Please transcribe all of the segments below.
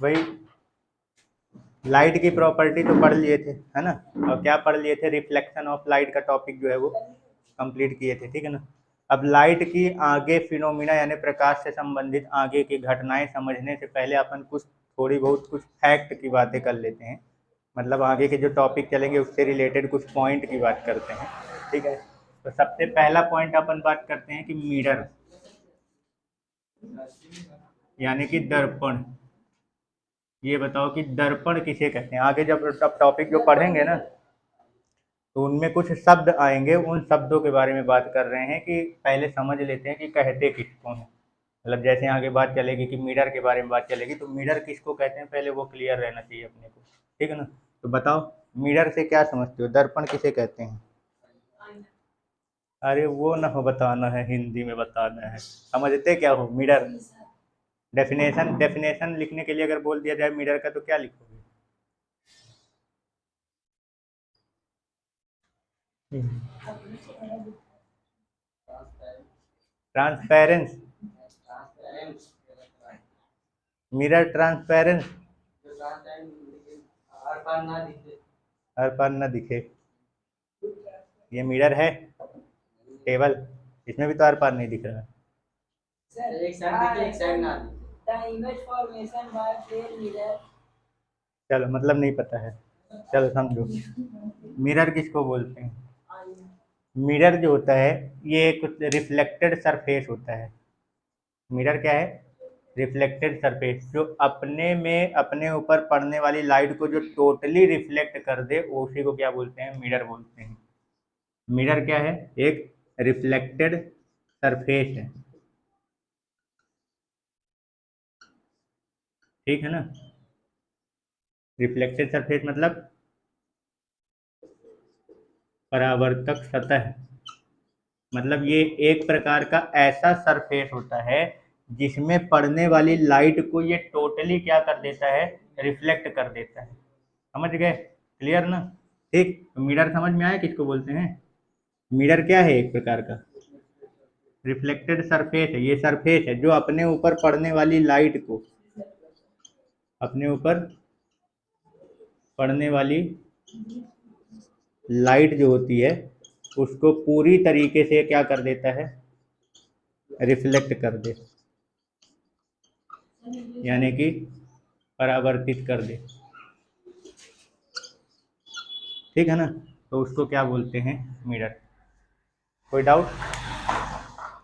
वही लाइट की प्रॉपर्टी तो पढ़ लिए थे, है ना। और क्या पढ़ लिए थे, रिफ्लेक्शन ऑफ लाइट का टॉपिक जो है वो कंप्लीट किए थे, ठीक है ना। अब लाइट की आगे फिनोमिना यानी प्रकाश से संबंधित आगे की घटनाएं समझने से पहले अपन कुछ थोड़ी बहुत कुछ फैक्ट की बातें कर लेते हैं। मतलब आगे के जो टॉपिक चलेंगे उससे रिलेटेड कुछ पॉइंट की बात करते हैं, ठीक है। तो सबसे पहला पॉइंट अपन बात करते हैं कि मिरर यानी कि दर्पण। ये बताओ कि दर्पण किसे कहते हैं। आगे जब टॉपिक जो पढ़ेंगे ना तो उनमें कुछ शब्द आएंगे, उन शब्दों के बारे में बात कर रहे हैं कि पहले समझ लेते हैं कि कहते किसको हैं। मतलब जैसे आगे बात चलेगी कि मिरर के बारे में बात चलेगी तो मिरर किसको कहते हैं पहले वो क्लियर रहना चाहिए अपने को, ठीक है ना। तो बताओ मिरर से क्या समझते हो, दर्पण किसे कहते हैं। अरे वो ना हो बताना है, हिंदी में बताना है। समझते क्या हो मिरर। डेफिनेशन लिखने के लिए अगर बोल दिया जाए मिरर का तो क्या लिखोगे। ट्रांसपेरेंस, मिरर ट्रांसपेरेंस, हर पार ना दिखे। ये मिरर है टेबल, इसमें भी तो हर पार नहीं दिख रहा। चलो मतलब नहीं पता है, चलो समझो। मिरर किसको बोलते हैं। मिरर जो होता है ये एक रिफ्लेक्टेड सरफेस होता है। मिरर क्या है, रिफ्लेक्टेड सरफेस जो अपने में अपने ऊपर पड़ने वाली लाइट को जो टोटली रिफ्लेक्ट कर दे उसी को क्या बोलते हैं, मिरर बोलते हैं। मिरर क्या है, एक रिफ्लेक्टेड सरफेस है, ठीक है ना। रिफ्लेक्टेड सरफेस मतलब परावर्तक सतह। मतलब ये एक प्रकार का ऐसा सरफेस होता है जिसमें पड़ने वाली लाइट को ये टोटली क्या कर देता है, रिफ्लेक्ट कर देता है। समझ गए, क्लियर ना। ठीक, तो मिरर समझ में आया किसको बोलते हैं। मिरर क्या है, एक प्रकार का रिफ्लेक्टेड सरफेस है। ये सरफेस है जो अपने ऊपर पड़ने वाली लाइट को, अपने ऊपर पड़ने वाली लाइट जो होती है उसको पूरी तरीके से क्या कर देता है, रिफ्लेक्ट कर दे, यानी कि परावर्तित कर दे, ठीक है ना। तो उसको क्या बोलते हैं, मिरर। कोई डाउट,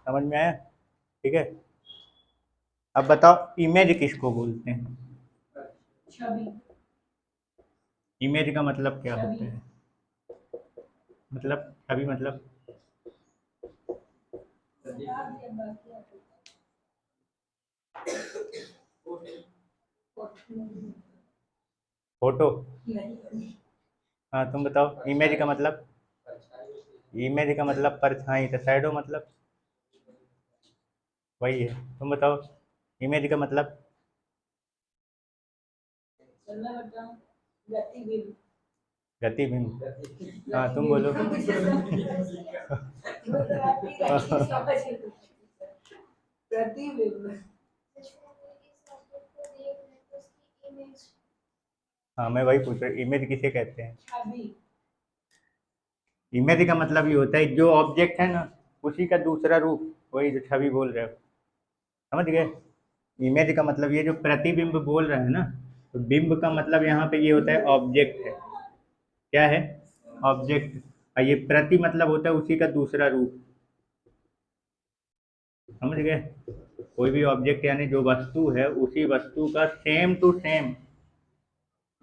समझ में आया, ठीक है। अब बताओ इमेज किसको बोलते हैं। इमेज का मतलब क्या होता है, मतलब छवि मतलब फोटो। हाँ तुम बताओ इमेज का मतलब, इमेज का मतलब परछाई, तो शैडो मतलब वही है। तुम बताओ इमेज का मतलब, गतिबिंब। हाँ तुम बोलो। हाँ मैं वही पूछ रहा हूँ इमेज किसे कहते हैं। इमेज का मतलब ये होता है जो ऑब्जेक्ट है ना उसी का दूसरा रूप, वही जो छवि बोल रहे हो, समझ गए। इमेज का मतलब ये जो प्रतिबिंब बोल रहे हैं ना, तो बिंब का मतलब यहाँ पे ये होता है ऑब्जेक्ट है, क्या है, ऑब्जेक्ट। और ये प्रति मतलब होता है उसी का दूसरा रूप, समझ गए। कोई भी ऑब्जेक्ट यानी जो वस्तु है उसी वस्तु का सेम टू सेम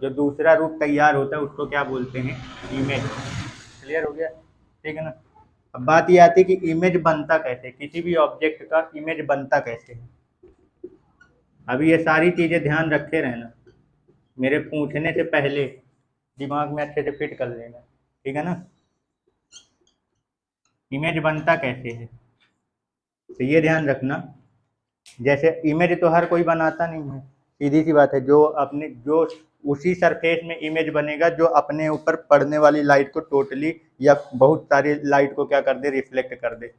जो दूसरा रूप तैयार होता है उसको क्या बोलते हैं, इमेज। क्लियर हो गया, ठीक है ना। अब बात ये आती है कि इमेज बनता कैसे, किसी भी ऑब्जेक्ट का इमेज बनता कैसे है। अभी ये सारी चीज़ें ध्यान रखे रहना, मेरे पूछने से पहले दिमाग में अच्छे से फिट कर लेना, ठीक है ना। इमेज बनता कैसे है तो ये ध्यान रखना, जैसे इमेज तो हर कोई बनाता नहीं है, सीधी सी बात है। जो अपने जो उसी सरफेस में इमेज बनेगा जो अपने ऊपर पड़ने वाली लाइट को टोटली या बहुत सारी लाइट को क्या कर दे, रिफ्लेक्ट कर दे।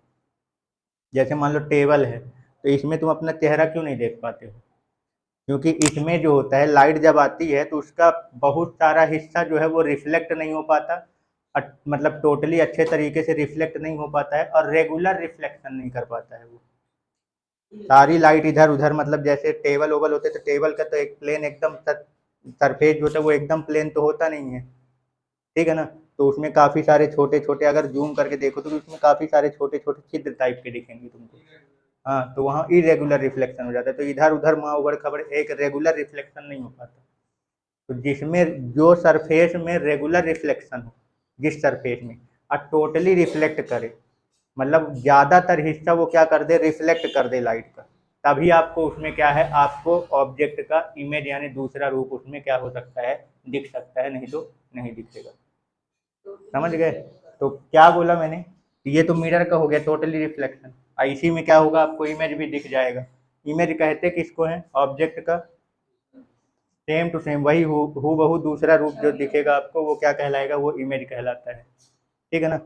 जैसे मान लो टेबल है तो इसमें तुम अपना चेहरा क्यों नहीं देख पाते हो, क्योंकि इसमें जो होता है लाइट जब आती है तो उसका बहुत सारा हिस्सा जो है वो रिफ्लेक्ट नहीं हो पाता, मतलब टोटली अच्छे तरीके से रिफ्लेक्ट नहीं हो पाता है और रेगुलर रिफ्लेक्शन नहीं कर पाता है वो सारी लाइट इधर उधर। मतलब जैसे टेबल ओबल होते तो टेबल का तो एक प्लेन एकदम सरफेस जो होता है वो एकदम प्लेन तो होता नहीं है, ठीक है ना। तो उसमें काफ़ी सारे छोटे छोटे, अगर जूम करके देखो तो उसमें काफ़ी सारे छोटे छोटे छिद्र टाइप के दिखेंगे तुमको। हाँ, तो वहाँ इरेगुलर रिफ्लेक्शन हो जाता है, तो इधर उधर वहाँ उबड़ खबड़ एक रेगुलर रिफ्लेक्शन नहीं हो पाता। तो जिसमें जो सरफेस में रेगुलर रिफ्लेक्शन हो, जिस सरफेस में और टोटली रिफ्लेक्ट करे, मतलब ज़्यादातर हिस्सा वो क्या कर दे, रिफ्लेक्ट कर दे लाइट का, तभी आपको उसमें क्या है, आपको ऑब्जेक्ट का इमेज यानी दूसरा रूप उसमें क्या हो सकता है, दिख सकता है, नहीं तो नहीं दिखेगा। समझ गए। तो क्या बोला मैंने, ये तो मिरर का हो गया टोटली रिफ्लेक्शन, इसी में क्या होगा, आपको इमेज भी दिख जाएगा। इमेज कहते किसको है, ऑब्जेक्ट का सेम टू सेम वही हु बहू दूसरा रूप जो दिखेगा आपको वो क्या कहलाएगा, वो इमेज कहलाता है, ठीक है ना।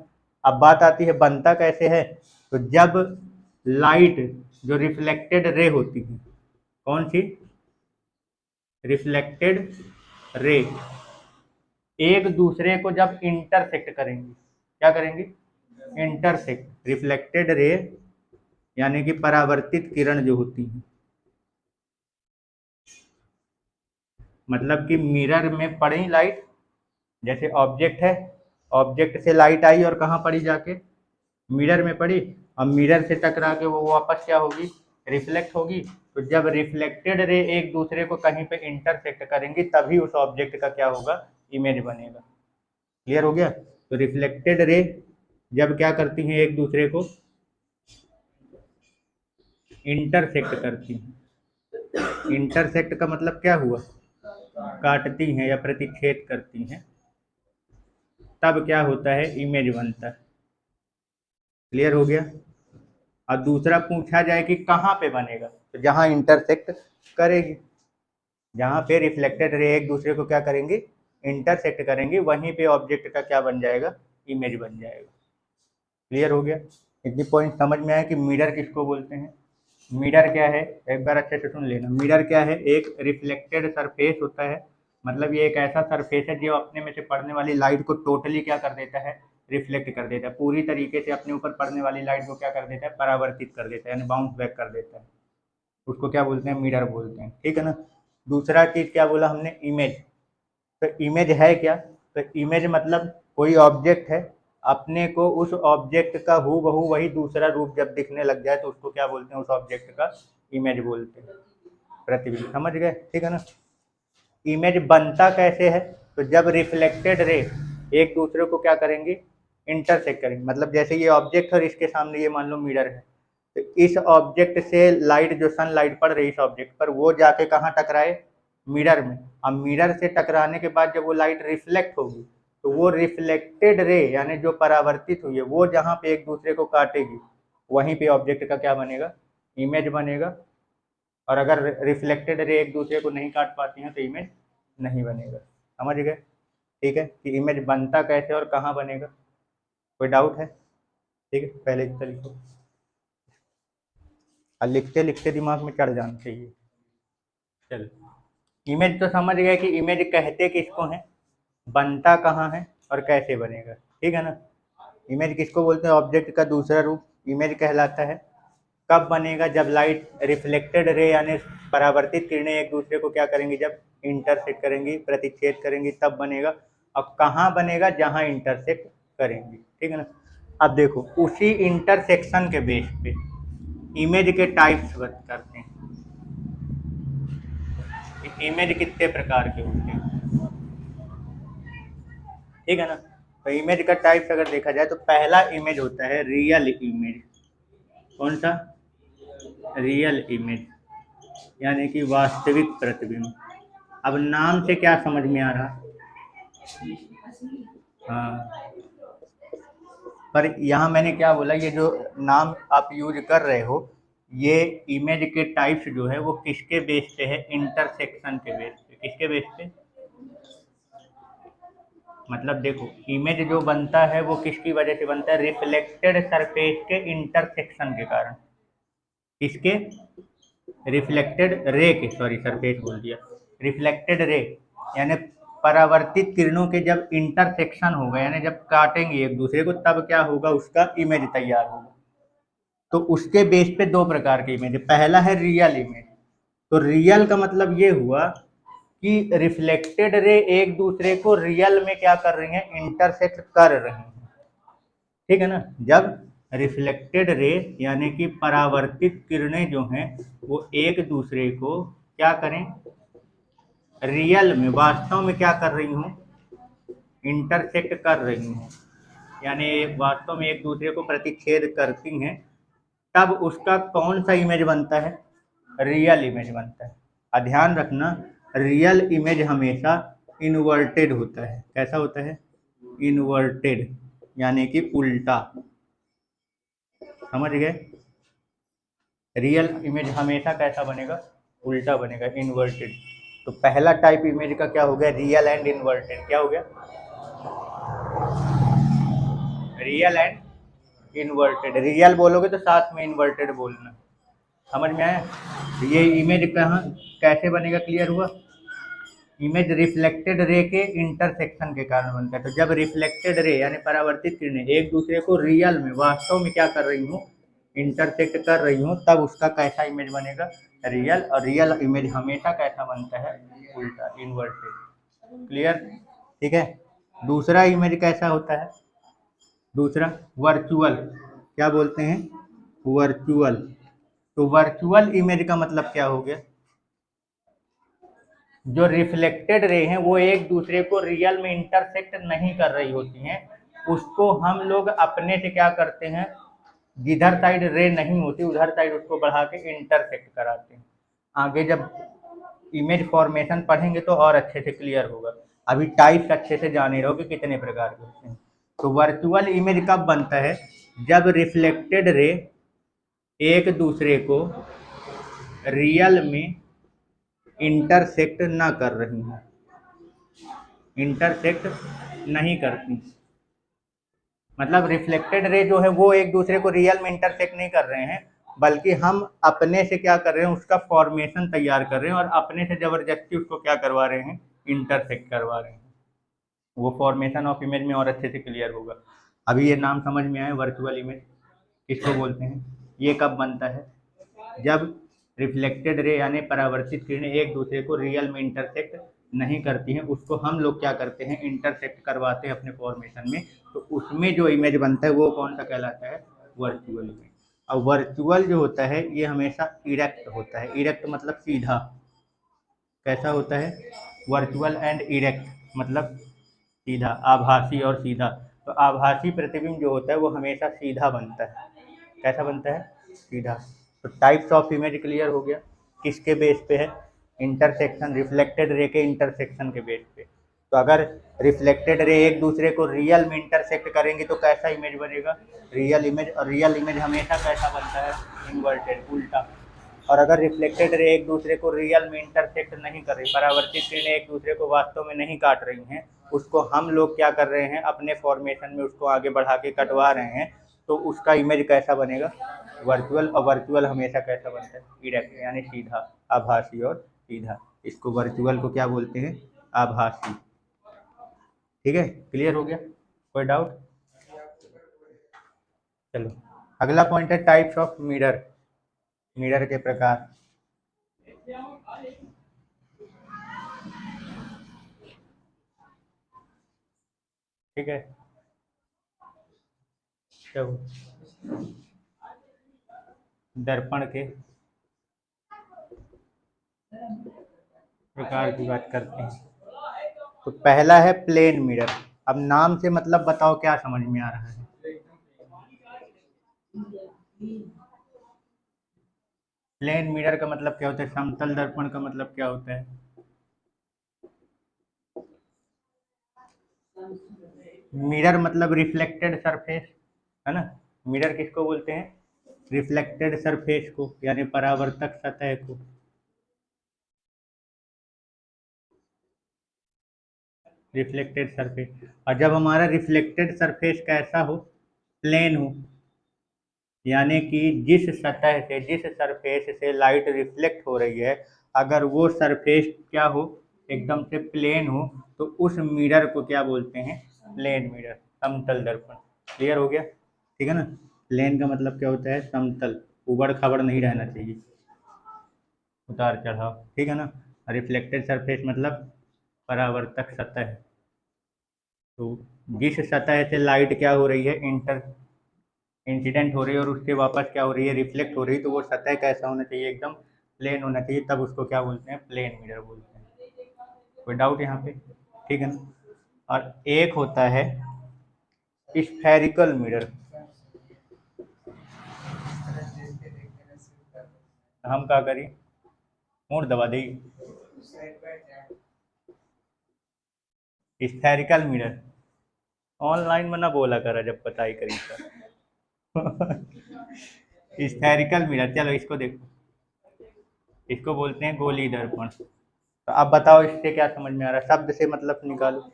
अब बात आती है बनता कैसे है, तो जब लाइट जो रिफ्लेक्टेड रे होती है, कौन सी, रिफ्लेक्टेड रे, एक दूसरे को जब इंटरसेक्ट करेंगी, क्या करेंगी, इंटरसेक्ट, रिफ्लेक्टेड रे यानी कि परावर्तित किरण जो होती है, मतलब कि मिरर में पड़ी लाइट, जैसे ऑब्जेक्ट है, ऑब्जेक्ट से लाइट आई और कहाँ पड़ी जाके, मिरर में पड़ी, और मिरर से टकरा के वो वापस क्या होगी, रिफ्लेक्ट होगी। तो जब रिफ्लेक्टेड रे एक दूसरे को कहीं पे इंटरसेक्ट करेंगी तभी उस ऑब्जेक्ट का क्या होगा, इमेज बनेगा। क्लियर हो गया। तो रिफ्लेक्टेड रे जब क्या करती हैं, एक दूसरे को इंटरसेक्ट करती हैं, इंटरसेक्ट का मतलब क्या हुआ, काटती हैं या प्रतिच्छेद करती हैं, तब क्या होता है, इमेज बनता है। क्लियर हो गया। और दूसरा पूछा जाए कि कहाँ पे बनेगा, तो जहाँ इंटरसेक्ट करेगी, जहाँ पे रिफ्लेक्टेड रे एक दूसरे को क्या करेंगे, इंटरसेक्ट करेंगे, वहीं पे ऑब्जेक्ट का क्या बन जाएगा, इमेज बन जाएगा। क्लियर हो गया। इतनी पॉइंट समझ में आया कि मिरर किसको बोलते हैं। मिरर क्या है, एक बार अच्छे से सुन लेना। मिरर क्या है, एक रिफ्लेक्टेड सरफेस होता है, मतलब ये एक ऐसा सरफेस है जो अपने में से पड़ने वाली लाइट को टोटली क्या कर देता है, रिफ्लेक्ट कर देता है, पूरी तरीके से अपने ऊपर पड़ने वाली लाइट को क्या कर देता है, परावर्तित कर देता है, यानी बाउंस बैक कर देता है। उसको क्या बोलते हैं, मिरर बोलते हैं, ठीक है ना। दूसरा चीज़ क्या बोला हमने, इमेज। तो इमेज है क्या, तो इमेज मतलब कोई ऑब्जेक्ट है, अपने को उस ऑब्जेक्ट का हूबहू वही दूसरा रूप जब दिखने लग जाए तो उसको क्या बोलते हैं, उस ऑब्जेक्ट का इमेज बोलते हैं, प्रतिबिंब। समझ गए, ठीक है ना। इमेज बनता कैसे है, तो जब रिफ्लेक्टेड रे एक दूसरे को क्या करेंगे, इंटरसेक्ट करेंगे, मतलब जैसे ये ऑब्जेक्ट और इसके सामने ये मान लो मिरर है, तो इस ऑब्जेक्ट से लाइट जो सन लाइट पड़ रही है इस ऑब्जेक्ट पर, वो जाके कहाँ टकराए, मिरर में। अब मिरर से टकराने के बाद जब वो लाइट रिफ्लेक्ट होगी तो वो रिफ्लेक्टेड रे यानी जो परावर्तित हुई है वो जहाँ पे एक दूसरे को काटेगी वहीं पे ऑब्जेक्ट का क्या बनेगा, इमेज बनेगा। और अगर रिफ्लेक्टेड रे एक दूसरे को नहीं काट पाती हैं तो इमेज नहीं बनेगा। समझ गए, ठीक है, कि इमेज बनता कैसे और कहाँ बनेगा। कोई डाउट है, ठीक है, पहले इतना लिखो और लिखते लिखते दिमाग में चढ़ जाना चाहिए। चलो, इमेज तो समझ गए कि इमेज कहते किसको हैं, बनता कहाँ है और कैसे बनेगा, ठीक है ना। इमेज किसको बोलते हैं, ऑब्जेक्ट का दूसरा रूप इमेज कहलाता है। कब बनेगा, जब लाइट रिफ्लेक्टेड रे यानी परावर्तित किरणें एक दूसरे को क्या करेंगी, जब इंटरसेक्ट करेंगी, प्रतिच्छेद करेंगी, तब बनेगा। अब कहाँ बनेगा, जहाँ इंटरसेक्ट करेंगी, ठीक है ना। अब देखो उसी इंटरसेक्शन के बेस पे इमेज के टाइप्स करते हैं, इमेज कितने प्रकार के होते हैं, ठीक है ना। तो इमेज का टाइप्स अगर देखा जाए तो पहला इमेज होता है रियल इमेज। कौन सा, रियल इमेज यानी कि वास्तविक प्रतिबिंब। अब नाम से क्या समझ में आ रहा, हाँ, पर यहाँ मैंने क्या बोला, ये जो नाम आप यूज कर रहे हो ये इमेज के टाइप्स जो है वो किसके बेस पे है, इंटरसेक्शन के बेस पे। किसके बेस पे, मतलब देखो इमेज जो बनता है वो किसकी वजह से बनता है, रिफ्लेक्टेड सरफेस के इंटरसेक्शन के कारण। किसके, रिफ्लेक्टेड रे के, सॉरी सरफेस बोल दिया, रिफ्लेक्टेड रे यानी परावर्तित किरणों के जब इंटरसेक्शन होगा यानी जब काटेंगे एक दूसरे को तब क्या होगा, उसका इमेज तैयार होगा। तो उसके बेस पे दो प्रकार के इमेज, पहला है रियल इमेज। तो रियल का मतलब ये हुआ कि रिफ्लेक्टेड रे एक दूसरे को रियल में क्या कर रही हैं, इंटरसेक्ट कर रही हैं, ठीक है ना। जब रिफ्लेक्टेड रे यानी कि परावर्तित किरणें जो हैं वो एक दूसरे को क्या करें, रियल में वास्तव में क्या कर रही हूँ, इंटरसेक्ट कर रही हूँ, यानी वास्तव में एक दूसरे को प्रतिच्छेद करती हैं, तब उसका कौन सा इमेज बनता है, रियल इमेज बनता है। और ध्यान रखना रियल इमेज हमेशा इन्वर्टेड होता है। कैसा होता है, इन्वर्टेड यानी कि उल्टा, समझ गए। रियल इमेज हमेशा कैसा बनेगा, उल्टा बनेगा, इन्वर्टेड। तो पहला टाइप इमेज का क्या हो गया, रियल एंड इन्वर्टेड। क्या हो गया, रियल एंड इन्वर्टेड। रियल बोलोगे तो साथ में इन्वर्टेड बोलना, समझ में आया। ये इमेज कहाँ कैसे बनेगा, क्लियर हुआ। इमेज रिफ्लेक्टेड रे के इंटरसेक्शन के कारण बनता है। तो जब रिफ्लेक्टेड रे यानी परावर्तित किरणें एक दूसरे को रियल में वास्तव में क्या कर रही हूँ, इंटरसेक्ट कर रही हूँ, तब उसका कैसा इमेज बनेगा, रियल। और रियल इमेज हमेशा कैसा बनता है, उल्टा, इन्वर्टेड। क्लियर, ठीक है। दूसरा इमेज कैसा होता है, दूसरा वर्चुअल, क्या बोलते हैं, वर्चुअल। तो वर्चुअल इमेज का मतलब क्या हो गया, जो रिफ्लेक्टेड रे हैं वो एक दूसरे को रियल में इंटरसेक्ट नहीं कर रही होती हैं, उसको हम लोग अपने से क्या करते हैं, जिधर साइड रे नहीं होती उधर साइड उसको बढ़ा के इंटरसेक्ट कराते हैं। आगे जब इमेज फॉर्मेशन पढ़ेंगे तो और अच्छे से क्लियर होगा, अभी टाइप्स अच्छे से जाने रहो कि कितने प्रकार के होते हैं। तो वर्चुअल इमेज कब बनता है, जब रिफ्लेक्टेड रे एक दूसरे को रियल में इंटरसेक्ट ना कर रही हैं, इंटरसेक्ट नहीं करती। मतलब रिफ्लेक्टेड रे जो है वो एक दूसरे को रियल में इंटरसेक्ट नहीं कर रहे हैं, बल्कि हम अपने से क्या कर रहे हैं, उसका फॉर्मेशन तैयार कर रहे हैं और अपने से जबरदस्ती उसको क्या करवा रहे हैं, इंटरसेक्ट करवा रहे हैं। वो फॉर्मेशन ऑफ इमेज में और अच्छे से क्लियर होगा। अभी ये नाम समझ में आए, वर्चुअल इमेज किसको बोलते हैं। ये कब बनता है, जब रिफ्लेक्टेड रे यानी परावर्तित किरणें एक दूसरे को रियल में इंटरसेक्ट नहीं करती हैं, उसको हम लोग क्या करते हैं, इंटरसेक्ट करवाते हैं अपने फॉर्मेशन में। तो उसमें जो इमेज बनता है वो कौन सा कहलाता है, वर्चुअल इमेज। और वर्चुअल जो होता है ये हमेशा इरेक्ट होता है। इरेक्ट मतलब सीधा, कैसा होता है, वर्चुअल एंड इरेक्ट मतलब सीधा, आभासी और सीधा। तो आभासी प्रतिबिंब जो होता है वो हमेशा सीधा बनता है। कैसा बनता है, सीधा। तो टाइप्स ऑफ इमेज क्लियर हो गया, किसके बेस पे है, इंटरसेक्शन, रिफ्लेक्टेड रे के इंटरसेक्शन के बेस पे। तो अगर रिफ्लेक्टेड रे एक दूसरे को रियल में इंटरसेक्ट करेंगे तो कैसा इमेज बनेगा, रियल इमेज। और रियल इमेज हमेशा कैसा बनता है, इन्वर्टेड, उल्टा। और अगर रिफ्लेक्टेड रे एक दूसरे को रियल में इंटरसेक्ट नहीं कर रही, परावर्तित किरणें एक दूसरे को वास्तव में नहीं काट रही हैं, उसको हम लोग क्या कर रहे हैं, अपने फॉर्मेशन में उसको आगे बढ़ा के कटवा रहे हैं, तो उसका इमेज कैसा बनेगा, वर्चुअल। और वर्चुअल हमेशा कैसा बनता है, इरेक्ट यानी सीधा, आभासी और सीधा। इसको वर्चुअल को क्या बोलते हैं, आभासी। ठीक है, क्लियर हो गया, कोई डाउट। चलो अगला पॉइंट है टाइप्स ऑफ मिरर, मिरर के प्रकार। ठीक है, चलो दर्पण के प्रकार की बात करते हैं। तो पहला है प्लेन मिरर। अब नाम से मतलब बताओ क्या समझ में आ रहा है, प्लेन मिरर का मतलब क्या होता है, समतल दर्पण का मतलब क्या होता है, मिरर मतलब रिफ्लेक्टेड सरफेस, है ना। मिरर किसको बोलते हैं, रिफ्लेक्टेड सरफेस को, यानी परावर्तक सतह को। Reflected surface. और जब हमारा रिफ्लेक्टेड सरफेस कैसा हो, प्लेन हो, यानी कि जिस सतह से, जिस सरफेस से लाइट रिफ्लेक्ट हो रही है, अगर वो सरफेस क्या हो, एकदम से प्लेन हो, तो उस मिरर को क्या बोलते हैं, प्लेन मिरर, समतल दर्पण। क्लियर हो गया? ठीक है ना। प्लेन का मतलब क्या होता है, समतल, उबड़ खाबड़ नहीं रहना चाहिए, उतार चढ़ाव। ठीक है ना। रिफ्लेक्टेड सरफेस मतलब परावर्तक सतह। तो जिस सतह से लाइट क्या हो रही है, इंसिडेंट हो रही है, और उससे वापस क्या हो रही है, रिफ्लेक्ट हो रही है, तो वो सतह कैसा होना चाहिए, एकदम प्लेन होना चाहिए, तब उसको क्या बोलते हैं, प्लेन मिरर बोलते हैं। कोई डाउट यहाँ पे? ठीक है ना। और एक होता है स्फेरिकल मिरर। हम क्या करी, मूड दबा दी। स्फेरिकल मिरर ऑनलाइन में ना बोला करा जब पढ़ाई करी तो। स्फेरिकल मिरर, चलो इसको देखो, इसको बोलते हैं गोली दर्पण। तो अब बताओ इससे क्या समझ में आ रहा है, शब्द से मतलब निकालो।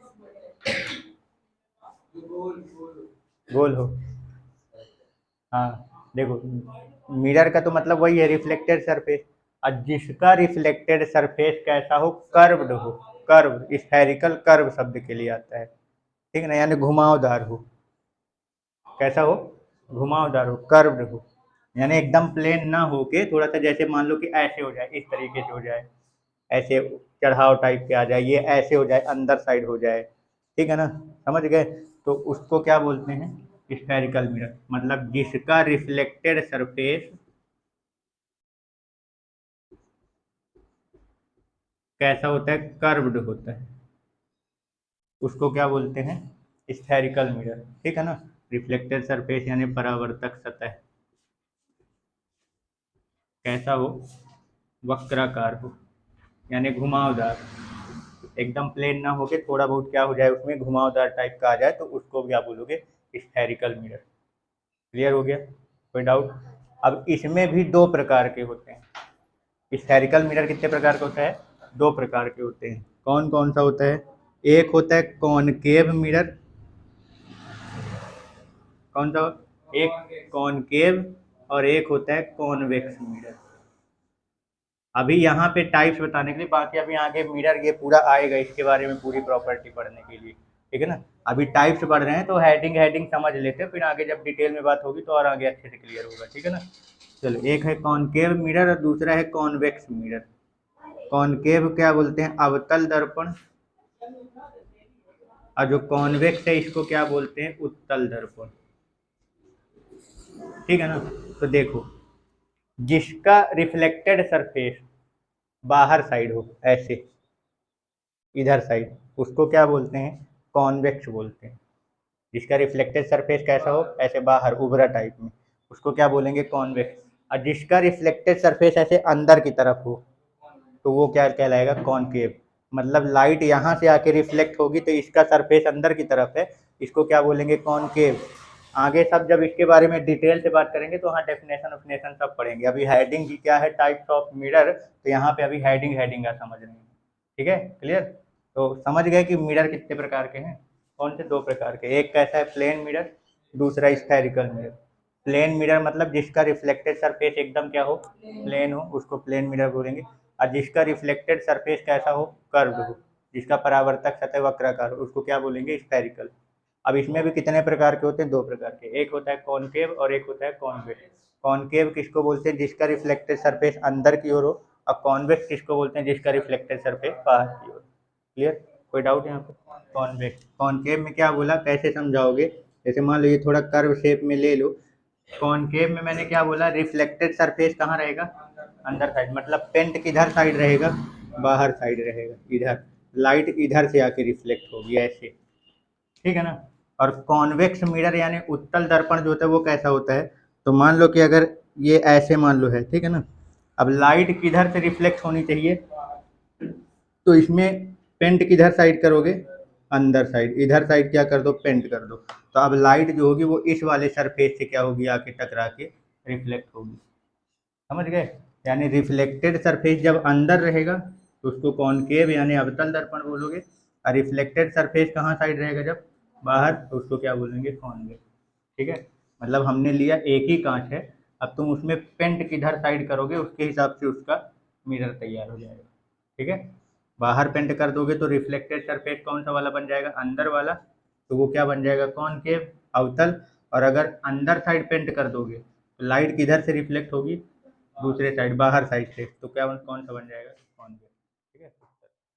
गोल हो, हाँ देखो, मिरर का तो मतलब वही है, रिफ्लेक्टेड सरफेस। और जिसका रिफ्लेक्टेड सरफेस कैसा हो, कर्व्ड हो, कर्व, स्फेरिकल कर्व शब्द के लिए आता है। ठीक है ना, यानी घुमावदार हो। कैसा हो, घुमावदार हो, कर्व्ड हो, यानी एकदम प्लेन ना हो के थोड़ा सा, जैसे मान लो कि ऐसे हो जाए, इस तरीके से हो जाए, ऐसे चढ़ाव टाइप के आ जाए, ये ऐसे हो जाए, अंदर साइड हो जाए। ठीक है ना, समझ गए? तो उसको क्या बोलते हैं, स्फेरिकल मिरर। मतलब जिसका रिफ्लेक्टेड सरफेस कैसा होता है, कर्व्ड होता है, उसको क्या बोलते हैं, स्फेरिकल मिरर। ठीक है ना। रिफ्लेक्टेड सरफेस यानी परावर्तक सतह कैसा हो, वक्राकार हो, यानी घुमावदार, एकदम प्लेन ना होके थोड़ा बहुत क्या हो जाए, उसमें घुमावदार टाइप का आ जाए, तो उसको क्या बोलोगे, स्फेरिकल मिरर। क्लियर हो गया? कोई डाउट? अब इसमें भी दो प्रकार के होते हैं। स्फेरिकल मिरर कितने प्रकार का होता है, दो प्रकार के होते हैं। कौन कौन सा होता है? एक होता है कॉनकेव मिरर। कौन सा? एक कॉनकेव, और एक होता है कॉन्वेक्स मिरर। अभी यहाँ पे टाइप्स बताने के लिए, बाकी अभी आगे मिरर ये पूरा आएगा, इसके बारे में पूरी प्रॉपर्टी पढ़ने के लिए। ठीक है ना। अभी टाइप्स पढ़ रहे हैं तो हेडिंग हेडिंग समझ लेते हैं, फिर आगे जब डिटेल में बात होगी तो और आगे अच्छे से क्लियर होगा। ठीक है ना। चलो, एक है कॉनकेव मिरर और दूसरा है कॉन्वेक्स मिरर। कॉनकेव क्या बोलते हैं, अवतल दर्पण, और जो कॉन्वेक्स है इसको क्या बोलते हैं, उत्तल दर्पण। ठीक है ना। तो देखो, जिसका रिफ्लेक्टेड सरफेस बाहर साइड हो, ऐसे इधर साइड, उसको क्या बोलते हैं, कॉन्वेक्स बोलते हैं। जिसका रिफ्लेक्टेड सरफेस कैसा हो, ऐसे बाहर उभरा टाइप में, उसको क्या बोलेंगे, कॉन्वेक्स। और जिसका रिफ्लेक्टेड सरफेस ऐसे अंदर की तरफ हो, तो वो क्या कहलाएगा, कॉनकेव। मतलब लाइट यहाँ से आके रिफ्लेक्ट होगी तो इसका सरफेस अंदर की तरफ है, इसको क्या बोलेंगे, कॉनकेव। आगे सब जब इसके बारे में डिटेल से बात करेंगे तो हाँ डेफिनेशन उफिनेशन सब पढ़ेंगे। अभी हेडिंग की क्या है, टाइप्स ऑफ मिरर, तो यहाँ पे अभी हेडिंग हेडिंग का समझ रहे हैं। ठीक है, क्लियर? तो समझ गए कि मिरर कितने प्रकार के हैं, कौन से, दो प्रकार के। एक कैसा है, प्लेन मिरर, दूसरा स्फेरिकल मिरर। प्लेन मिरर मतलब जिसका रिफ्लेक्टेड सरफेस एकदम क्या हो, प्लेन हो, उसको प्लेन मिरर बोलेंगे। और जिसका रिफ्लेक्टेड सरफेस कैसा हो, कर्व्ड हो, जिसका परावर्तक सतह वक्राकार हो, उसको क्या बोलेंगे, स्फेरिकल। अब इसमें भी कितने प्रकार के होते हैं, दो प्रकार के। एक होता है कॉनकेव और एक होता है कॉन्वेक्स। कॉनकेव किसको बोलते हैं, जिसका रिफ्लेक्टेड सरफेस अंदर की ओर हो, और कॉन्वेक्स किसको बोलते हैं, जिसका रिफ्लेक्टेड सरफेस बाहर की ओर। क्लियर? कोई डाउट यहाँ पे? कॉन्वेक्स, कॉनकेव में क्या बोला, कैसे समझाओगे? जैसे मान लो ये थोड़ा कर्व शेप में ले लो। कॉनकेव में मैंने क्या बोला, रिफ्लेक्टेड सरफेस कहाँ रहेगा, अंदर साइड, मतलब पेंट किधर साइड रहेगा, बाहर साइड रहेगा, इधर लाइट इधर से आके रिफ्लेक्ट होगी ऐसे। ठीक है ना। और कॉन्वेक्स मिरर यानी उत्तल दर्पण जो होता है वो कैसा होता है, तो मान लो कि अगर ये ऐसे मान लो है, ठीक है ना, अब लाइट किधर से रिफ्लेक्ट होनी चाहिए, तो इसमें पेंट किधर साइड करोगे, अंदर साइड, इधर साइड क्या कर दो, पेंट कर दो। तो अब लाइट जो होगी वो इस वाले सरफेस से क्या होगी, आके टकरा के रिफ्लेक्ट होगी। समझ गए? यानी रिफ्लेक्टेड सरफेस जब अंदर रहेगा तो उसको कॉनकेव यानी अवतल दर्पण बोलोगे, और रिफ्लेक्टेड सरफेस कहाँ साइड रहेगा जब बाहर, तो उसको क्या बोलेंगे, कॉन्वेक्स। ठीक है। मतलब हमने लिया एक ही कांच है, अब तुम उसमें पेंट किधर साइड करोगे उसके हिसाब से उसका मिरर तैयार हो जाएगा। ठीक है, बाहर पेंट कर दोगे तो रिफ्लेक्टेड सरफेस कौन सा वाला बन जाएगा, अंदर वाला, तो वो क्या बन जाएगा, कॉनकेव, अवतल। और अगर अंदर साइड पेंट कर दोगे तो लाइट किधर से रिफ्लेक्ट होगी, दूसरे साइड, बाहर साइड से, तो क्या कौन सा बन जाएगा,